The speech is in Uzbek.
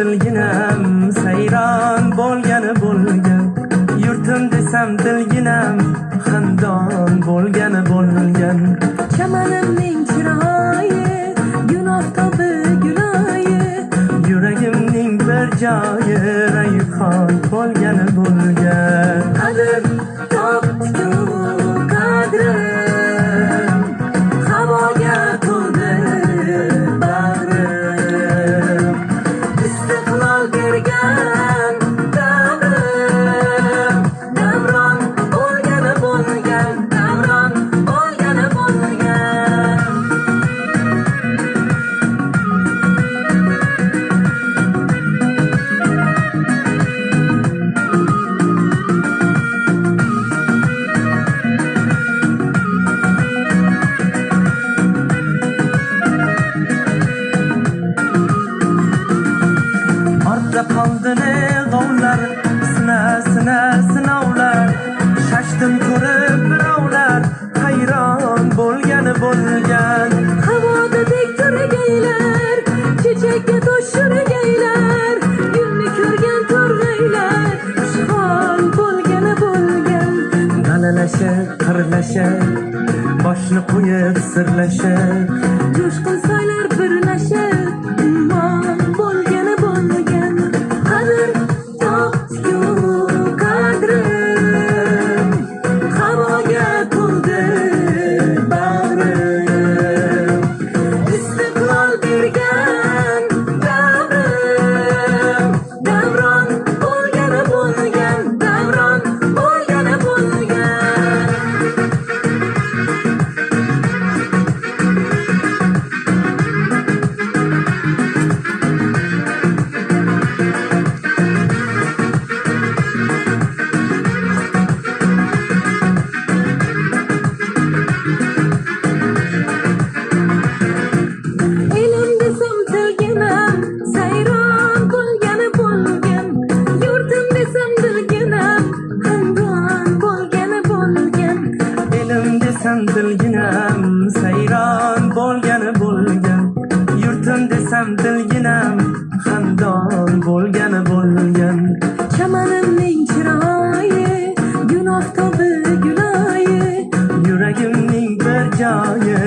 Dilginam sayron bo'lgani bo'lgan, yurtim desam dilginam xandon bo'lgani bo'lgan. Chamanimning chiroyi gun oftobi guloyi, yuragimning bir joyi rayhon bo'lgani bo'lgan. qadr topdi qadrim, havoga to'ldi bag'rim, istiqlol bergan davrim, davron bo'lgani bo'lgan, davron bo'lgani bo'lgan. Ortda qoldi g'ovlar, sinovlar, shashtim ko'rib birovlar hayron bo'lgani bo'lgan. Havoda tek turgaylar, chechakka tosh surgaylar, gulni ko'rgan to'rg'aylar xushhol bo'lgani bo'lgan. Dalalashib, qirlashib, boshni qo'yib sirlashib, Jo'shqin soylar birlashib, ummon bo'lgani bo'lgan. Qadr topdi qadrim, havoga to'ldi bag'rim, istiqlol bergan davrim, davron bo'lgani bo'lgan, davron bo'lgani bo'lgan. Elim desam tilginam, sayron bo'lgani bo'lgan, yurtim desam dilginam, xandon bo'lgani bo'lgan. elim desam dilginam sayron bo'lgani bo'lgan, yurtim desam dilginam xandon bo'lgani bo'lgan. Chamanimning chiroyi gun oftobi guloyi, Yuragimning bir joyi